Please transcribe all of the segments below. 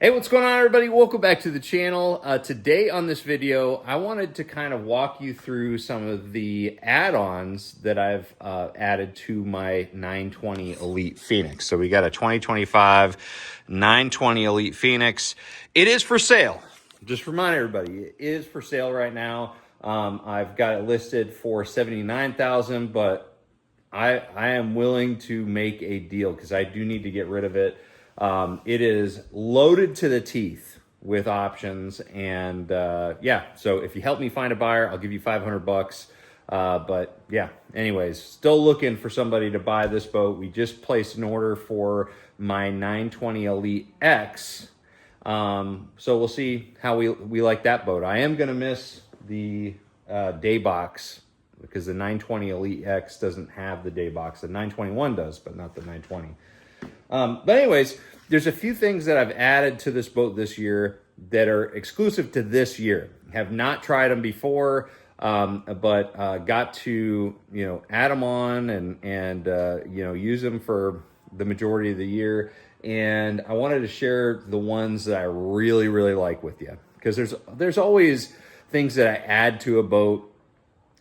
Hey, what's going on, everybody? Welcome back to the channel. Today on this video, I wanted to kind of walk you through some of the add-ons that I've added to my 920 Elite Phoenix. So we got a 2025 920 Elite Phoenix. It is for sale. Just remind everybody, it is for sale right now. I've got it listed for $79,000, but I am willing to make a deal because I do need to get rid of it. It is loaded to the teeth with options, and yeah, so if you help me find a buyer, I'll give you $500. But yeah, anyways, still looking for somebody to buy this boat. We just placed an order for my 920 Elite X. So we'll see how we like that boat. I am going to miss the day box because the 920 Elite X doesn't have the day box. The 921 does, but not the 920. But anyways, there's a few things that I've added to this boat this year that are exclusive to this year. Have not tried them before, but got to add them on and use them for the majority of the year. And I wanted to share the ones that I really like with you, because there's always things that I add to a boat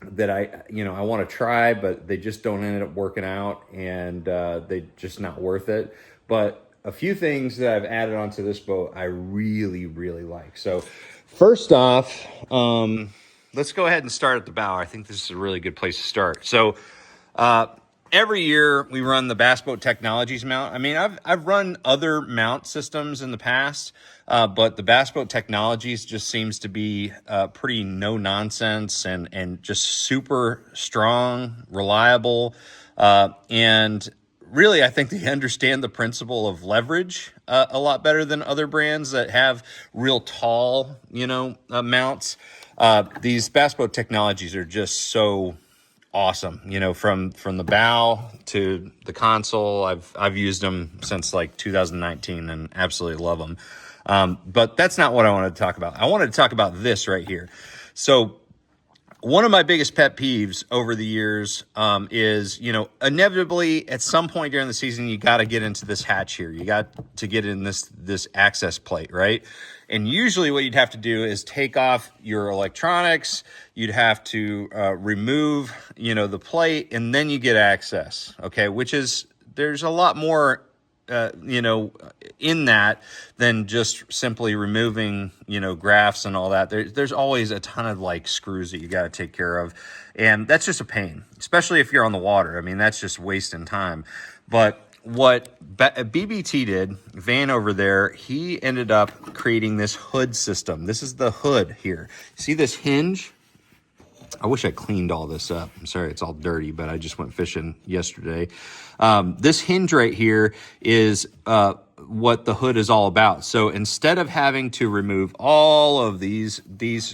that I want to try, but they just don't end up working out, and they just not worth it. But a few things that I've added onto this boat I really like. So first off, let's go ahead and start at the bow. I think this is a really good place to start. So every year we run the Bass Boat Technologies mount. I mean, I've run other mount systems in the past, but the Bass Boat Technologies just seems to be pretty no nonsense and just super strong, reliable, and really, I think they understand the principle of leverage a lot better than other brands that have real tall, mounts. These Bass Boat Technologies are just so awesome. From the bow to the console, I've used them since like 2019 and absolutely love them. But that's not what I wanted to talk about. I wanted to talk about this right here. So one of my biggest pet peeves over the years is, inevitably at some point during the season, you got to get into this hatch here. You got to get in this access plate, right? And usually what you'd have to do is take off your electronics. You'd have to remove, the plate, and then you get access, okay? There's a lot more in that than just simply removing, graphs and all that. There's always a ton of like screws that you got to take care of. And that's just a pain, especially if you're on the water. I mean, that's just wasting time. But what BBT did, Van over there, he ended up creating this hood system. This is the hood here. See this hinge? I wish I cleaned all this up. I'm sorry, it's all dirty, but I just went fishing yesterday. This hinge right here is what the hood is all about. So instead of having to remove all of these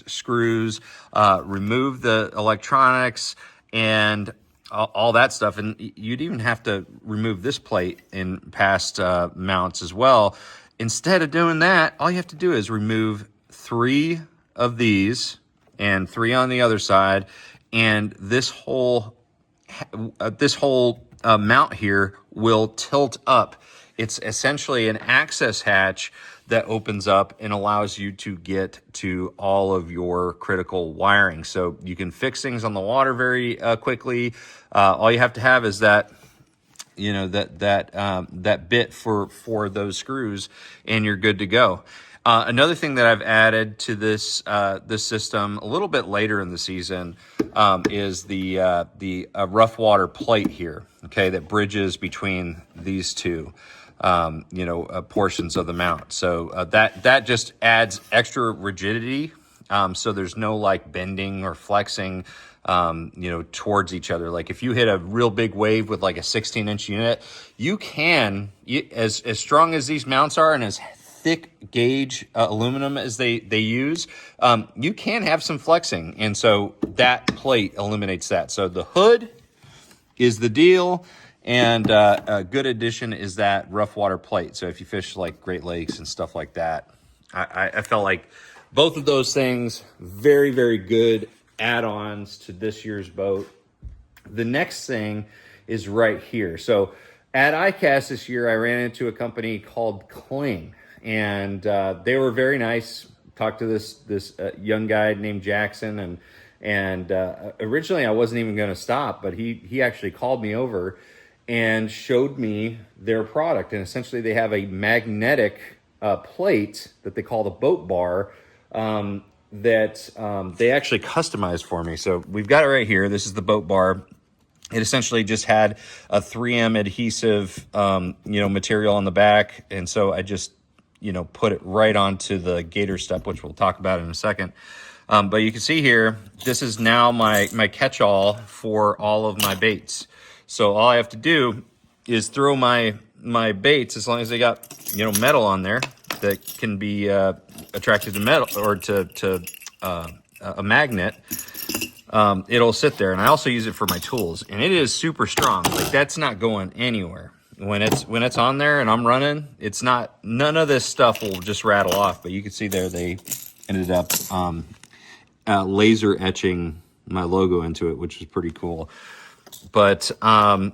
screws, remove the electronics and all that stuff, and you'd even have to remove this plate in past mounts as well. Instead of doing that, all you have to do is remove 3 of these and 3 on the other side, and this whole mount here will tilt up. It's essentially an access hatch that opens up and allows you to get to all of your critical wiring. So you can fix things on the water very quickly. All you have to have is that that bit for those screws, and you're good to go. Another thing that I've added to this system a little bit later in the season is the rough water plate here, okay, that bridges between these two portions of the mount. So that just adds extra rigidity. So there's no like bending or flexing towards each other. Like if you hit a real big wave with like a 16-inch unit, you can, as strong as these mounts are and as thick gauge aluminum as they use, you can have some flexing, and so that plate eliminates that. So the hood is the deal, and a good addition is that rough water plate. So if you fish like Great Lakes and stuff like that, I felt like both of those things very good add-ons to this year's boat. The next thing is right here. So at ICAST this year, I ran into a company called Cling. and they were very nice. Talked to this young guy named Jackson, and originally I wasn't even going to stop, but he actually called me over and showed me their product. And essentially they have a magnetic plate that they call the boat bar, that they actually customized for me. So we've got it right here. This is the boat bar. It essentially just had a 3M adhesive, material on the back. And so I just, put it right onto the Gator step, which we'll talk about in a second. But you can see here, this is now my catch-all for all of my baits. So all I have to do is throw my baits, as long as they got, metal on there that can be attracted to metal or to a magnet. It'll sit there. And I also use it for my tools, and it is super strong. Like, that's not going anywhere. When it's on there and I'm running, it's not, none of this stuff will just rattle off. But you can see there, they ended up laser etching my logo into it, which is pretty cool. But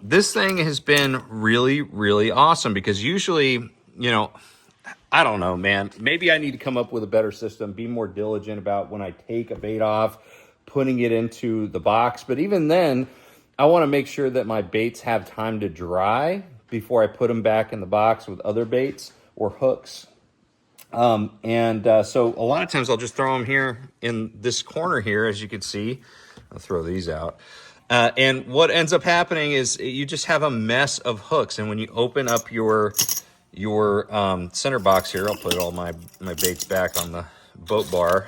this thing has been really, really awesome, because usually, I don't know, man, maybe I need to come up with a better system, be more diligent about when I take a bait off, putting it into the box. But even then, I want to make sure that my baits have time to dry before I put them back in the box with other baits or hooks. So a lot of times I'll just throw them here in this corner here, as you can see. I'll throw these out. And what ends up happening is you just have a mess of hooks. And when you open up your center box here, I'll put all my baits back on the boat bar.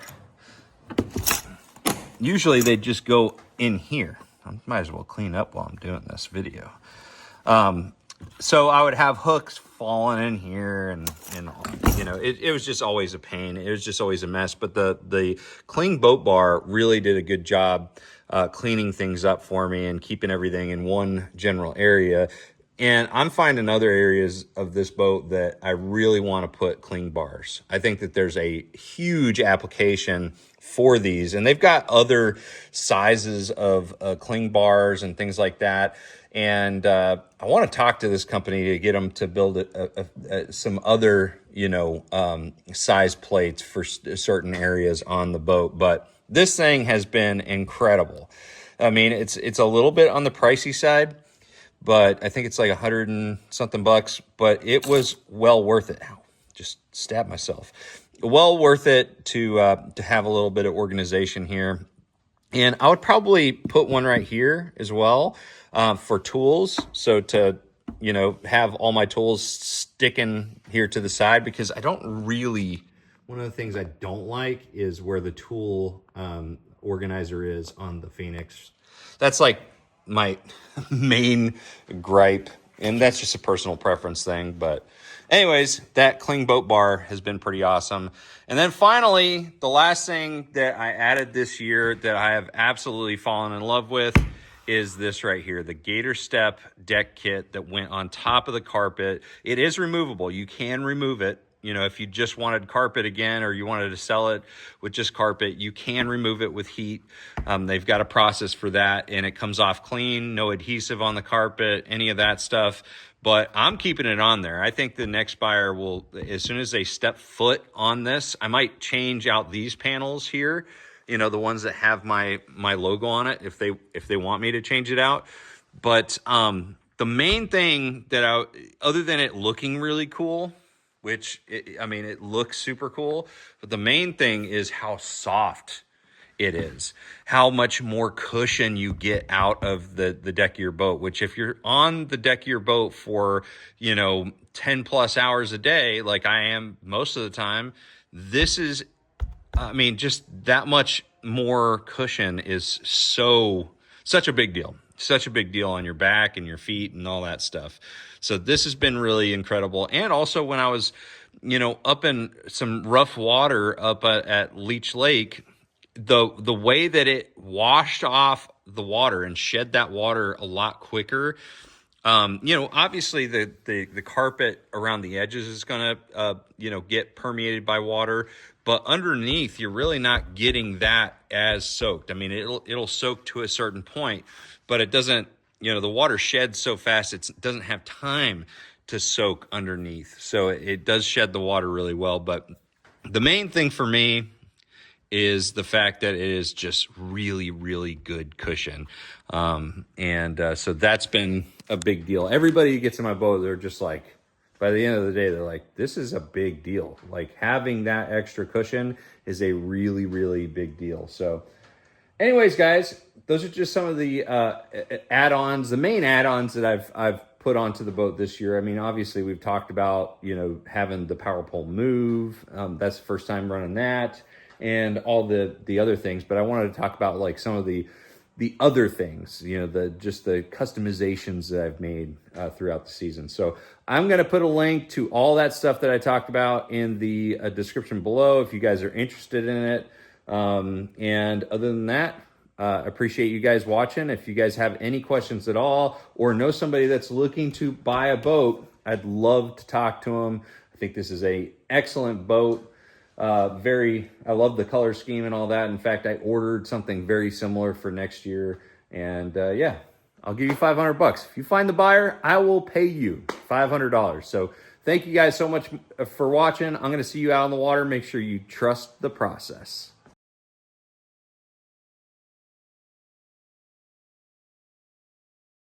Usually they just go in here. I might as well clean up while I'm doing this video. So I would have hooks falling in here, and it was just always a pain. It was just always a mess. But the clean boat bar really did a good job cleaning things up for me and keeping everything in one general area. And I'm finding other areas of this boat that I really want to put cling bars. I think that there's a huge application for these, and they've got other sizes of cling bars and things like that. And I want to talk to this company to get them to build some other, size plates for certain areas on the boat. But this thing has been incredible. I mean, it's a little bit on the pricey side, but I think it's like $100 and something bucks, but it was well worth it. Ow, just stabbed myself. Well worth it to have a little bit of organization here. And I would probably put one right here as well for tools. So to, have all my tools sticking here to the side, because I don't really, one of the things I don't like is where the tool organizer is on the Phoenix. That's like my main gripe, and that's just a personal preference thing. But anyways, that cling boat bar has been pretty awesome. And then finally, the last thing that I added this year that I have absolutely fallen in love with is this right here, the Gator Step deck kit that went on top of the carpet. It is removable. You can remove it. If you just wanted carpet again, or you wanted to sell it with just carpet, you can remove it with heat. They've got a process for that, and it comes off clean, no adhesive on the carpet, any of that stuff. But I'm keeping it on there. I think the next buyer will, as soon as they step foot on this, I might change out these panels here, the ones that have my logo on it, if they want me to change it out. But the main thing that other than it looking really cool, which, it looks super cool, but the main thing is how soft it is, how much more cushion you get out of the deck of your boat, which if you're on the deck of your boat for, 10 plus hours a day, like I am most of the time, this is, just that much more cushion is such a big deal. Such a big deal on your back and your feet and all that stuff. So this has been really incredible. And also when I was, up in some rough water up at Leech Lake, the way that it washed off the water and shed that water a lot quicker. Obviously the carpet around the edges is going to, get permeated by water, but underneath you're really not getting that as soaked. It'll soak to a certain point, but it doesn't, the water sheds so fast, it doesn't have time to soak underneath. So it does shed the water really well. But the main thing for me is the fact that it is just really, really good cushion. So that's been a big deal. Everybody who gets in my boat, they're just like, by the end of the day, they're like, this is a big deal. Like, having that extra cushion is a really, really big deal. So anyways, guys, those are just some of the add-ons, the main add-ons that I've put onto the boat this year. I mean, obviously we've talked about, you know, having the power pole move. That's the first time running that, and all the other things. But I wanted to talk about like some of the other things, you know, the customizations that I've made throughout the season. So I'm going to put a link to all that stuff that I talked about in the description below if you guys are interested in it. And other than that, appreciate you guys watching. If you guys have any questions at all, or know somebody that's looking to buy a boat, I'd love to talk to them. I think this is a excellent boat. I love the color scheme and all that. In fact, I ordered something very similar for next year. And yeah, I'll give you $500. If you find the buyer, I will pay you $500. So thank you guys so much for watching. I'm going to see you out on the water. Make sure you trust the process.